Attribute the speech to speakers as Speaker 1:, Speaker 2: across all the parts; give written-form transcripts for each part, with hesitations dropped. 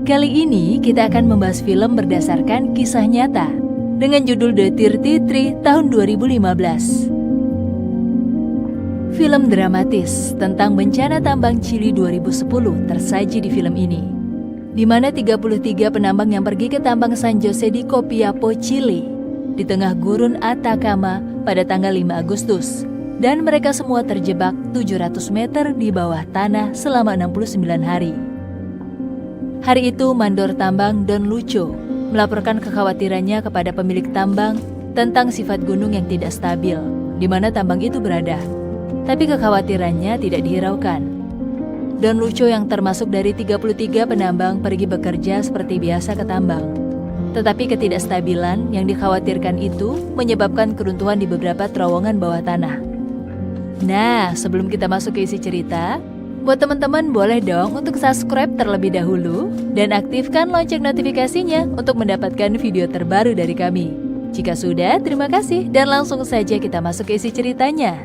Speaker 1: Kali ini kita akan membahas film berdasarkan kisah nyata dengan judul The 33 tahun 2015. Film dramatis tentang bencana tambang Chili 2010 tersaji di film ini, di mana 33 penambang yang pergi ke tambang San Jose di Copiapo, Chili, di tengah gurun Atacama pada tanggal 5 Agustus. Dan mereka semua terjebak 700 meter di bawah tanah selama 69 hari. Hari itu mandor tambang Don Lucho melaporkan kekhawatirannya kepada pemilik tambang tentang sifat gunung yang tidak stabil, di mana tambang itu berada. Tapi kekhawatirannya tidak dihiraukan. Don Lucho yang termasuk dari 33 penambang pergi bekerja seperti biasa ke tambang. Tetapi ketidakstabilan yang dikhawatirkan itu menyebabkan keruntuhan di beberapa terowongan bawah tanah. Nah, sebelum kita masuk ke isi cerita, buat teman-teman boleh dong untuk subscribe terlebih dahulu dan aktifkan lonceng notifikasinya untuk mendapatkan video terbaru dari kami. Jika sudah, terima kasih dan langsung saja kita masuk ke isi ceritanya.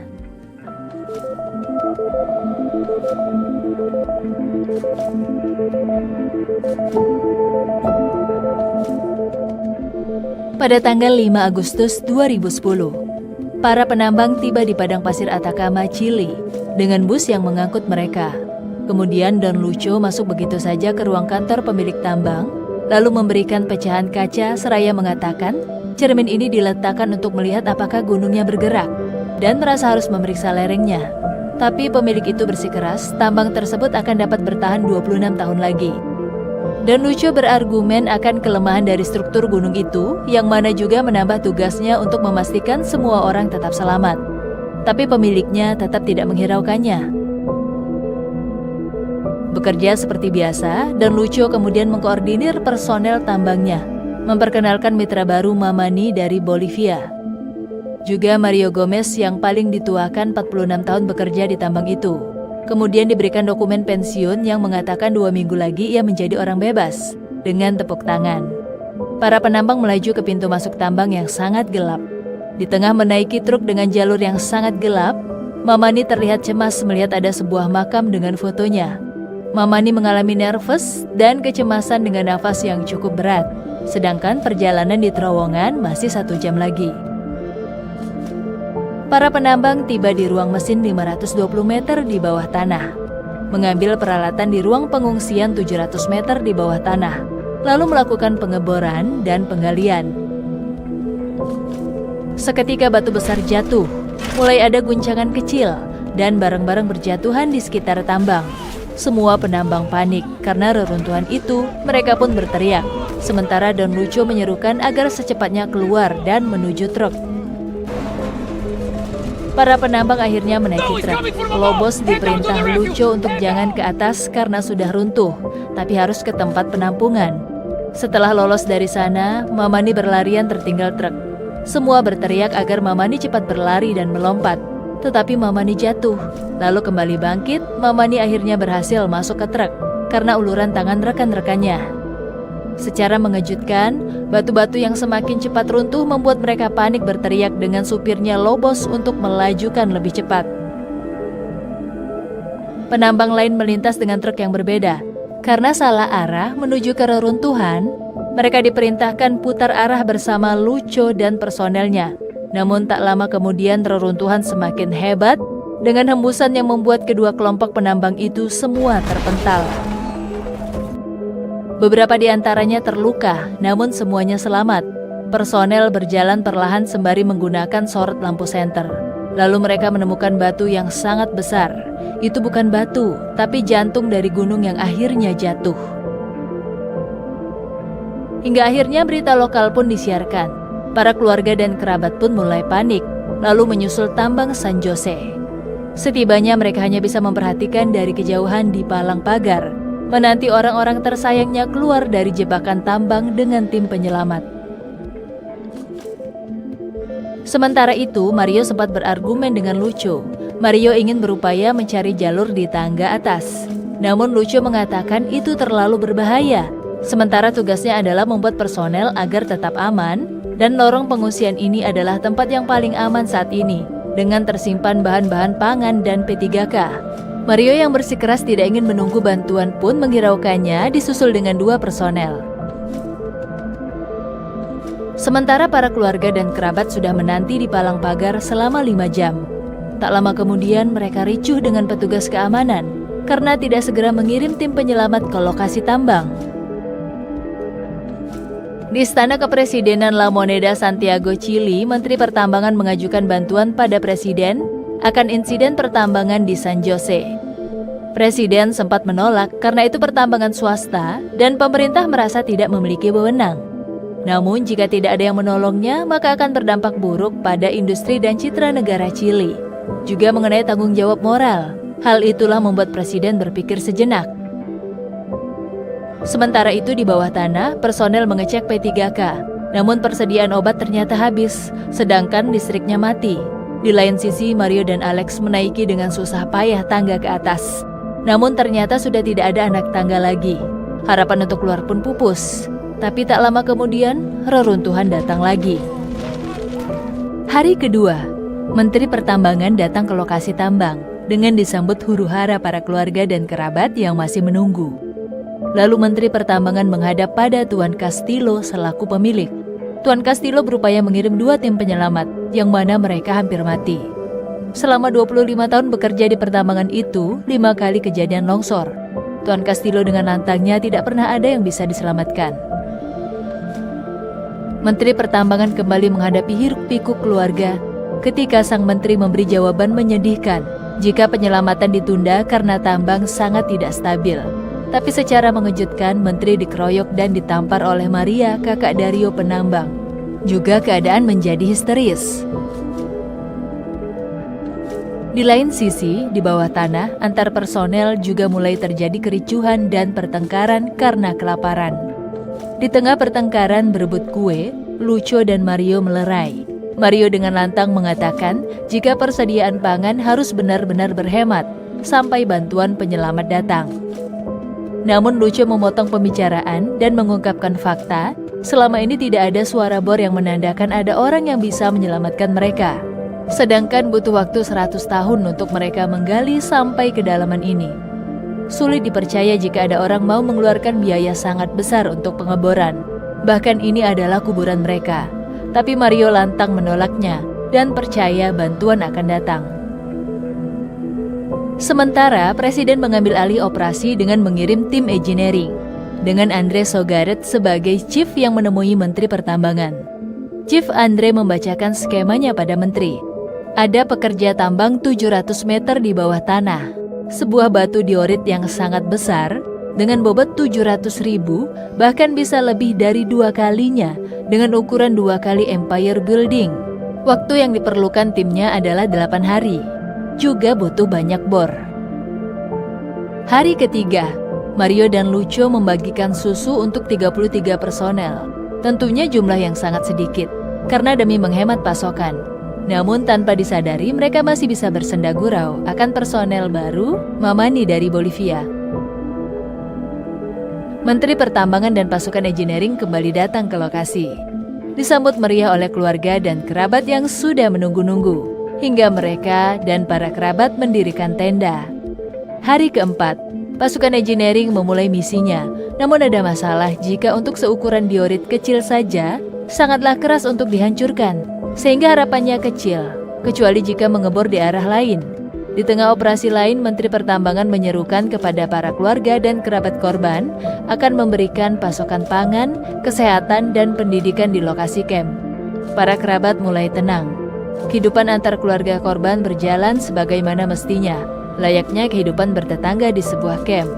Speaker 1: Pada tanggal 5 Agustus 2010, para penambang tiba di padang pasir Atacama, Chili, dengan bus yang mengangkut mereka. Kemudian Don Lucho masuk begitu saja ke ruang kantor pemilik tambang, lalu memberikan pecahan kaca seraya mengatakan, cermin ini diletakkan untuk melihat apakah gunungnya bergerak, dan merasa harus memeriksa lerengnya. Tapi pemilik itu bersikeras, tambang tersebut akan dapat bertahan 26 tahun lagi. Don Lucho berargumen akan kelemahan dari struktur gunung itu, yang mana juga menambah tugasnya untuk memastikan semua orang tetap selamat. Tapi pemiliknya tetap tidak menghiraukannya. Bekerja seperti biasa, Don Lucho kemudian mengkoordinir personel tambangnya, memperkenalkan mitra baru Mamani dari Bolivia. Juga Mario Gomez yang paling dituakan 46 tahun bekerja di tambang itu. Kemudian diberikan dokumen pensiun yang mengatakan 2 minggu lagi ia menjadi orang bebas, dengan tepuk tangan. Para penambang melaju ke pintu masuk tambang yang sangat gelap. Di tengah menaiki truk dengan jalur yang sangat gelap, Mamani terlihat cemas melihat ada sebuah makam dengan fotonya. Mamani mengalami nervous dan kecemasan dengan nafas yang cukup berat, sedangkan perjalanan di terowongan masih 1 jam lagi. Para penambang tiba di ruang mesin 520 meter di bawah tanah, mengambil peralatan di ruang pengungsian 700 meter di bawah tanah, lalu melakukan pengeboran dan penggalian. Seketika batu besar jatuh, mulai ada guncangan kecil, dan barang-barang berjatuhan di sekitar tambang. Semua penambang panik karena reruntuhan itu, mereka pun berteriak. Sementara Don Lucho menyerukan agar secepatnya keluar dan menuju truk. Para penambang akhirnya menaiki truk. Lobos diperintah Lucho untuk jangan ke atas karena sudah runtuh, tapi harus ke tempat penampungan. Setelah lolos dari sana, Mamani berlarian tertinggal truk. Semua berteriak agar Mamani cepat berlari dan melompat. Tetapi Mamani jatuh. Lalu kembali bangkit, Mamani akhirnya berhasil masuk ke truk karena uluran tangan rekan-rekannya. Secara mengejutkan, batu-batu yang semakin cepat runtuh membuat mereka panik berteriak dengan supirnya Lobos untuk melajukan lebih cepat. Penambang lain melintas dengan truk yang berbeda. Karena salah arah menuju ke reruntuhan, mereka diperintahkan putar arah bersama Lucho dan personelnya. Namun tak lama kemudian reruntuhan semakin hebat dengan hembusan yang membuat kedua kelompok penambang itu semua terpental. Beberapa di antaranya terluka, namun semuanya selamat. Personel berjalan perlahan sembari menggunakan sorot lampu senter. Lalu mereka menemukan batu yang sangat besar. Itu bukan batu, tapi jantung dari gunung yang akhirnya jatuh. Hingga akhirnya berita lokal pun disiarkan. Para keluarga dan kerabat pun mulai panik, lalu menyusul tambang San Jose. Setibanya mereka hanya bisa memperhatikan dari kejauhan di palang pagar, menanti orang-orang tersayangnya keluar dari jebakan tambang dengan tim penyelamat. Sementara itu, Mario sempat berargumen dengan Lucho. Mario ingin berupaya mencari jalur di tangga atas. Namun Lucho mengatakan itu terlalu berbahaya. Sementara tugasnya adalah membuat personel agar tetap aman, dan lorong pengungsian ini adalah tempat yang paling aman saat ini, dengan tersimpan bahan-bahan pangan dan P3K. Mario yang bersikeras tidak ingin menunggu bantuan pun menghiraukannya disusul dengan 2 personel. Sementara para keluarga dan kerabat sudah menanti di palang pagar selama 5 jam. Tak lama kemudian mereka ricuh dengan petugas keamanan karena tidak segera mengirim tim penyelamat ke lokasi tambang. Di Istana Kepresidenan La Moneda, Santiago, Chili, Menteri Pertambangan mengajukan bantuan pada Presiden akan insiden pertambangan di San Jose. Presiden sempat menolak karena itu pertambangan swasta dan pemerintah merasa tidak memiliki wewenang. Namun jika tidak ada yang menolongnya, maka akan berdampak buruk pada industri dan citra negara Chili. Juga mengenai tanggung jawab moral. Hal itulah membuat Presiden berpikir sejenak. Sementara itu di bawah tanah, personel mengecek P3K. Namun persediaan obat ternyata habis, sedangkan listriknya mati. Di lain sisi, Mario dan Alex menaiki dengan susah payah tangga ke atas. Namun ternyata sudah tidak ada anak tangga lagi. Harapan untuk keluar pun pupus. Tapi tak lama kemudian, reruntuhan datang lagi. Hari kedua, Menteri Pertambangan datang ke lokasi tambang dengan disambut huru-hara para keluarga dan kerabat yang masih menunggu. Lalu Menteri Pertambangan menghadap pada Tuan Castillo selaku pemilik. Tuan Castillo berupaya mengirim 2 tim penyelamat, yang mana mereka hampir mati. Selama 25 tahun bekerja di pertambangan itu, 5 kali kejadian longsor. Tuan Castillo dengan lantangnya tidak pernah ada yang bisa diselamatkan. Menteri Pertambangan kembali menghadapi hiruk-pikuk keluarga ketika sang menteri memberi jawaban menyedihkan jika penyelamatan ditunda karena tambang sangat tidak stabil. Tapi secara mengejutkan, menteri dikeroyok dan ditampar oleh Maria, kakak Dario penambang. Juga keadaan menjadi histeris. Di lain sisi, di bawah tanah, antar personel juga mulai terjadi kericuhan dan pertengkaran karena kelaparan. Di tengah pertengkaran berebut kue, Lucio dan Mario melerai. Mario dengan lantang mengatakan jika persediaan pangan harus benar-benar berhemat sampai bantuan penyelamat datang. Namun Lucio memotong pembicaraan dan mengungkapkan fakta, selama ini tidak ada suara bor yang menandakan ada orang yang bisa menyelamatkan mereka. Sedangkan butuh waktu 100 tahun untuk mereka menggali sampai kedalaman ini. Sulit dipercaya jika ada orang mau mengeluarkan biaya sangat besar untuk pengeboran. Bahkan ini adalah kuburan mereka. Tapi Mario lantang menolaknya dan percaya bantuan akan datang. Sementara, Presiden mengambil alih operasi dengan mengirim tim engineering, dengan Andre Sogaret sebagai chief yang menemui Menteri Pertambangan. Chief Andre membacakan skemanya pada Menteri. Ada pekerja tambang 700 meter di bawah tanah, sebuah batu diorit yang sangat besar, dengan bobot 700.000, bahkan bisa lebih dari 2 kalinya, dengan ukuran 2 kali Empire Building. Waktu yang diperlukan timnya adalah 8 hari. Juga butuh banyak bor. Hari ketiga, Mario dan Lucio membagikan susu untuk 33 personel. Tentunya jumlah yang sangat sedikit, karena demi menghemat pasokan. Namun tanpa disadari mereka masih bisa bersenda gurau akan personel baru, Mamani dari Bolivia. Menteri Pertambangan dan pasukan engineering kembali datang ke lokasi. Disambut meriah oleh keluarga dan kerabat yang sudah menunggu-nunggu. Hingga mereka dan para kerabat mendirikan tenda. Hari keempat, pasukan engineering memulai misinya. Namun ada masalah jika untuk seukuran diorit kecil saja, sangatlah keras untuk dihancurkan. Sehingga harapannya kecil, kecuali jika mengebor di arah lain. Di tengah operasi lain, Menteri Pertambangan menyerukan kepada para keluarga dan kerabat korban akan memberikan pasokan pangan, kesehatan, dan pendidikan di lokasi camp. Para kerabat mulai tenang. Kehidupan antar keluarga korban berjalan sebagaimana mestinya, layaknya kehidupan bertetangga di sebuah camp.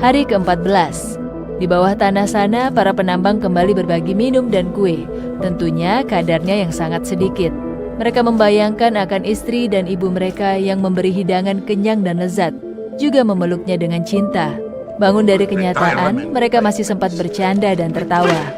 Speaker 1: Hari ke-14, di bawah tanah sana para penambang kembali berbagi minum dan kue, tentunya kadarnya yang sangat sedikit. Mereka membayangkan akan istri dan ibu mereka yang memberi hidangan kenyang dan lezat, juga memeluknya dengan cinta. Bangun dari kenyataan, mereka masih sempat bercanda dan tertawa.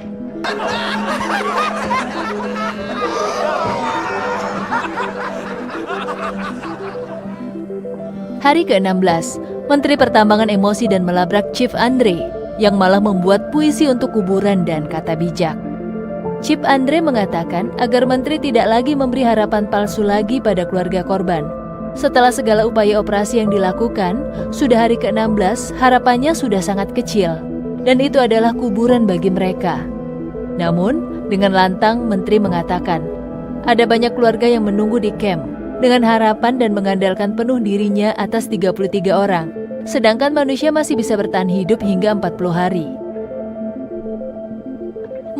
Speaker 1: Hari ke-16, Menteri Pertambangan emosi dan melabrak Chief Andre, yang malah membuat puisi untuk kuburan dan kata bijak. Chief Andre mengatakan agar menteri tidak lagi memberi harapan palsu lagi pada keluarga korban. Setelah segala upaya operasi yang dilakukan, sudah hari ke-16, harapannya sudah sangat kecil, dan itu adalah kuburan bagi mereka. Namun, dengan lantang Menteri mengatakan, ada banyak keluarga yang menunggu di kamp, dengan harapan dan mengandalkan penuh dirinya atas 33 orang, sedangkan manusia masih bisa bertahan hidup hingga 40 hari.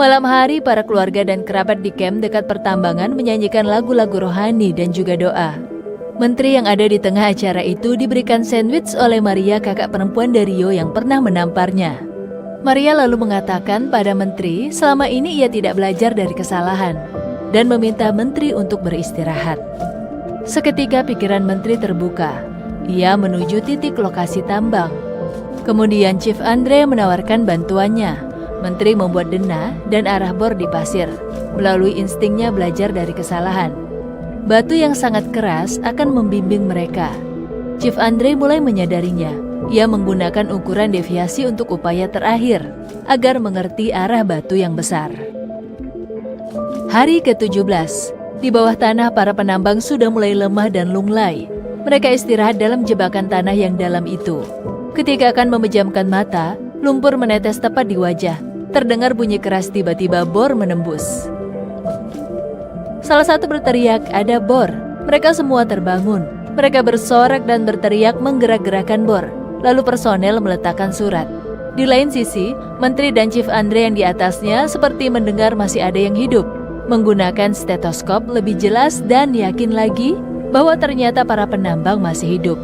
Speaker 1: Malam hari, para keluarga dan kerabat di kamp dekat pertambangan menyanyikan lagu-lagu rohani dan juga doa. Menteri yang ada di tengah acara itu diberikan sandwich oleh Maria, kakak perempuan dari Rio yang pernah menamparnya. Maria lalu mengatakan pada Menteri selama ini ia tidak belajar dari kesalahan dan meminta Menteri untuk beristirahat. Seketika pikiran Menteri terbuka. Ia menuju titik lokasi tambang. Kemudian Chief Andre menawarkan bantuannya. Menteri membuat denah dan arah bor di pasir, melalui instingnya belajar dari kesalahan. Batu yang sangat keras akan membimbing mereka. Chief Andre mulai menyadarinya. Ia menggunakan ukuran deviasi untuk upaya terakhir, agar mengerti arah batu yang besar. Hari ke-17, di bawah tanah para penambang sudah mulai lemah dan lunglai. Mereka istirahat dalam jebakan tanah yang dalam itu. Ketika akan memejamkan mata, lumpur menetes tepat di wajah. Terdengar bunyi keras, tiba-tiba bor menembus. Salah satu berteriak, ada bor. Mereka semua terbangun. Mereka bersorak dan berteriak menggerak-gerakan bor. Lalu personel meletakkan surat. Di lain sisi, Menteri dan Chief Andre yang di atasnya seperti mendengar masih ada yang hidup. Menggunakan stetoskop lebih jelas dan yakin lagi bahwa ternyata para penambang masih hidup.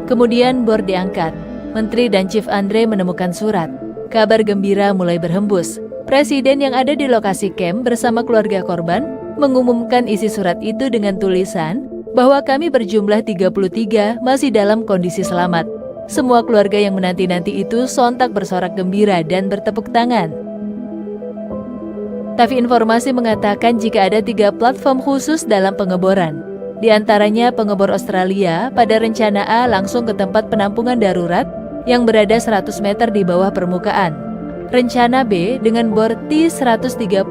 Speaker 1: Kemudian bor diangkat. Menteri dan Chief Andre menemukan surat. Kabar gembira mulai berhembus. Presiden yang ada di lokasi kamp bersama keluarga korban mengumumkan isi surat itu dengan tulisan bahwa kami berjumlah 33 masih dalam kondisi selamat. Semua keluarga yang menanti-nanti itu sontak bersorak gembira dan bertepuk tangan. Tapi informasi mengatakan jika ada 3 platform khusus dalam pengeboran. Di antaranya pengebor Australia pada rencana A langsung ke tempat penampungan darurat yang berada 100 meter di bawah permukaan. Rencana B dengan bor T-130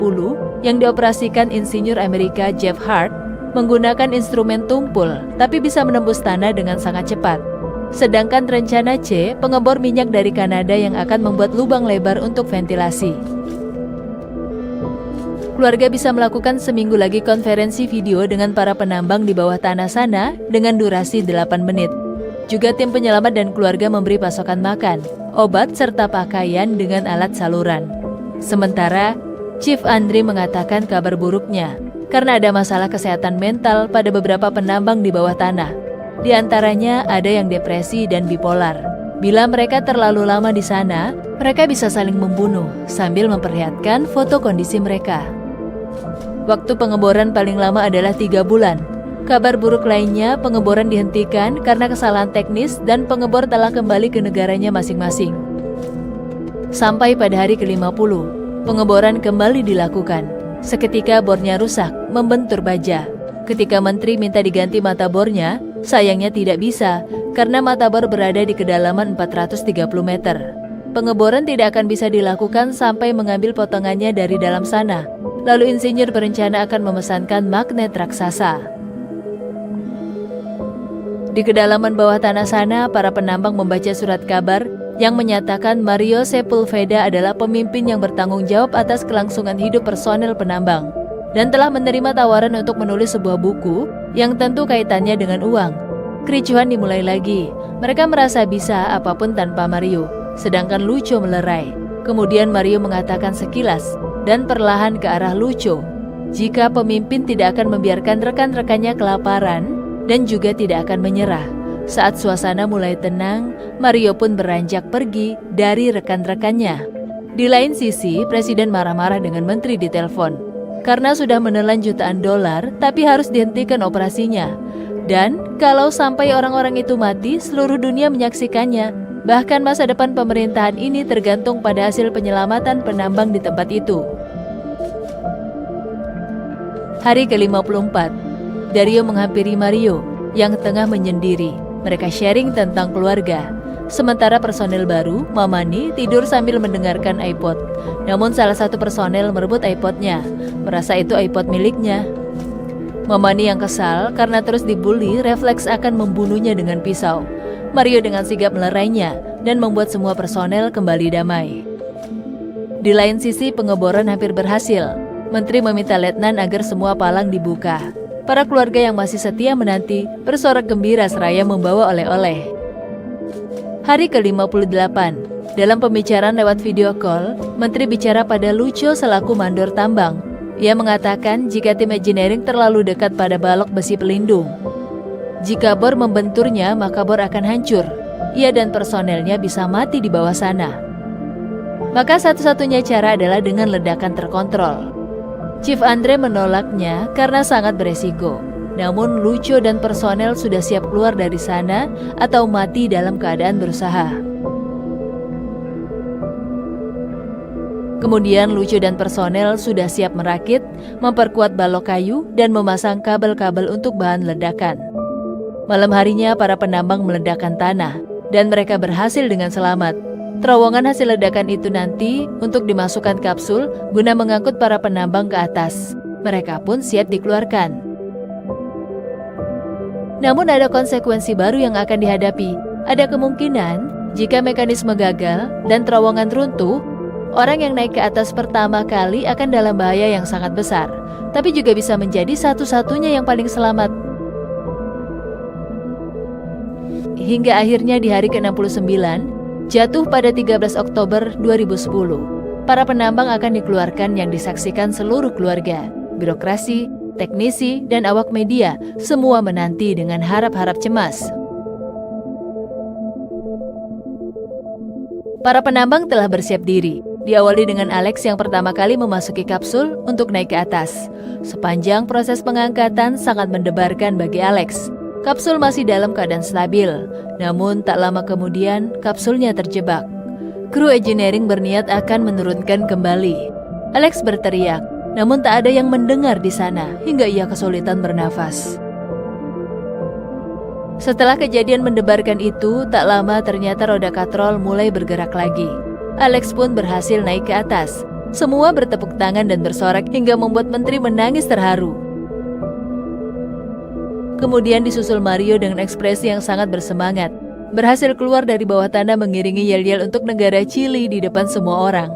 Speaker 1: yang dioperasikan insinyur Amerika Jeff Hart menggunakan instrumen tumpul tapi bisa menembus tanah dengan sangat cepat. Sedangkan rencana C, pengebor minyak dari Kanada yang akan membuat lubang lebar untuk ventilasi. Keluarga bisa melakukan seminggu lagi konferensi video dengan para penambang di bawah tanah sana dengan durasi 8 menit. Juga tim penyelamat dan keluarga memberi pasokan makan, obat, serta pakaian dengan alat saluran. Sementara, Chief Andre mengatakan kabar buruknya karena ada masalah kesehatan mental pada beberapa penambang di bawah tanah. Di antaranya ada yang depresi dan bipolar. Bila mereka terlalu lama di sana, mereka bisa saling membunuh sambil memperlihatkan foto kondisi mereka. Waktu pengeboran paling lama adalah 3 bulan. Kabar buruk lainnya, pengeboran dihentikan karena kesalahan teknis dan pengebor telah kembali ke negaranya masing-masing. Sampai pada hari ke-50, pengeboran kembali dilakukan. Seketika bornya rusak, membentur baja. Ketika Menteri minta diganti mata bornya, sayangnya tidak bisa karena mata bor berada di kedalaman 430 meter. Pengeboran tidak akan bisa dilakukan sampai mengambil potongannya dari dalam sana. Lalu insinyur berencana akan memesankan magnet raksasa. Di kedalaman bawah tanah sana, para penambang membaca surat kabar yang menyatakan Mario Sepulveda adalah pemimpin yang bertanggung jawab atas kelangsungan hidup personel penambang dan telah menerima tawaran untuk menulis sebuah buku yang tentu kaitannya dengan uang. Kericuhan dimulai lagi. Mereka merasa bisa apapun tanpa Mario, sedangkan Lucho melerai. Kemudian Mario mengatakan sekilas dan perlahan ke arah Lucho, jika pemimpin tidak akan membiarkan rekan-rekannya kelaparan dan juga tidak akan menyerah. Saat suasana mulai tenang, Mario pun beranjak pergi dari rekan-rekannya. Di lain sisi, Presiden marah-marah dengan Menteri di telepon karena sudah menelan jutaan dolar tapi harus dihentikan operasinya. Dan kalau sampai orang-orang itu mati, seluruh dunia menyaksikannya. Bahkan masa depan pemerintahan ini tergantung pada hasil penyelamatan penambang di tempat itu. Hari ke-54, Dario menghampiri Mario yang tengah menyendiri. Mereka sharing tentang keluarga. Sementara personel baru, Mamani, tidur sambil mendengarkan iPod. Namun salah satu personel merebut iPodnya, merasa itu iPod miliknya. Mamani yang kesal karena terus dibully refleks akan membunuhnya dengan pisau. Mario dengan sigap melerainya dan membuat semua personel kembali damai. Di lain sisi, pengeboran hampir berhasil. Menteri meminta letnan agar semua palang dibuka. Para keluarga yang masih setia menanti bersorak gembira seraya membawa oleh-oleh. Hari ke-58, dalam pembicaraan lewat video call, Menteri bicara pada Lucio selaku mandor tambang. Ia mengatakan jika tim engineering terlalu dekat pada balok besi pelindung. Jika bor membenturnya, maka bor akan hancur. Ia dan personelnya bisa mati di bawah sana. Maka satu-satunya cara adalah dengan ledakan terkontrol. Chief Andre menolaknya karena sangat beresiko. Namun Lucio dan personel sudah siap keluar dari sana atau mati dalam keadaan berusaha. Kemudian Lucio dan personel sudah siap merakit, memperkuat balok kayu, dan memasang kabel-kabel untuk bahan ledakan. Malam harinya para penambang meledakkan tanah, dan mereka berhasil dengan selamat. Terowongan hasil ledakan itu nanti untuk dimasukkan kapsul guna mengangkut para penambang ke atas. Mereka pun siap dikeluarkan. Namun ada konsekuensi baru yang akan dihadapi. Ada kemungkinan jika mekanisme gagal dan terowongan runtuh, orang yang naik ke atas pertama kali akan dalam bahaya yang sangat besar, tapi juga bisa menjadi satu-satunya yang paling selamat. Hingga akhirnya di hari ke-69, jatuh pada 13 Oktober 2010, para penambang akan dikeluarkan yang disaksikan seluruh keluarga, birokrasi, teknisi, dan awak media, semua menanti dengan harap-harap cemas. Para penambang telah bersiap diri. Diawali dengan Alex yang pertama kali memasuki kapsul untuk naik ke atas. Sepanjang proses pengangkatan sangat mendebarkan bagi Alex. Kapsul masih dalam keadaan stabil, namun tak lama kemudian kapsulnya terjebak. Kru engineering berniat akan menurunkan kembali. Alex berteriak, namun tak ada yang mendengar di sana hingga ia kesulitan bernafas. Setelah kejadian mendebarkan itu, tak lama ternyata roda katrol mulai bergerak lagi. Alex pun berhasil naik ke atas. Semua bertepuk tangan dan bersorak hingga membuat menteri menangis terharu. Kemudian disusul Mario dengan ekspresi yang sangat bersemangat. Berhasil keluar dari bawah tanah mengiringi yel-yel untuk negara Chili di depan semua orang.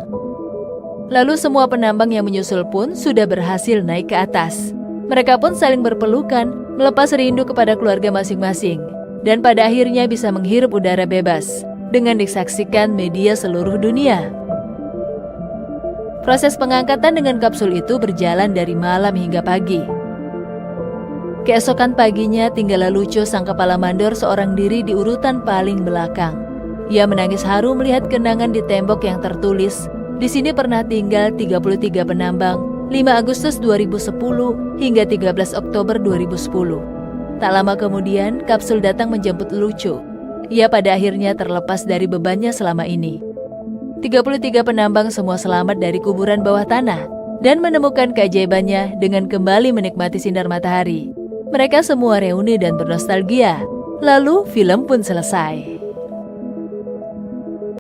Speaker 1: Lalu semua penambang yang menyusul pun sudah berhasil naik ke atas. Mereka pun saling berpelukan, melepas rindu kepada keluarga masing-masing. Dan pada akhirnya bisa menghirup udara bebas, dengan disaksikan media seluruh dunia. Proses pengangkatan dengan kapsul itu berjalan dari malam hingga pagi. Keesokan paginya tinggallah Lucio sang kepala mandor seorang diri di urutan paling belakang. Ia menangis haru melihat kenangan di tembok yang tertulis, "Di sini pernah tinggal 33 penambang, 5 Agustus 2010 hingga 13 Oktober 2010. Tak lama kemudian, kapsul datang menjemput Lucio. Ia pada akhirnya terlepas dari bebannya selama ini. 33 penambang semua selamat dari kuburan bawah tanah dan menemukan keajaibannya dengan kembali menikmati sinar matahari. Mereka semua reuni dan bernostalgia. Lalu film pun selesai.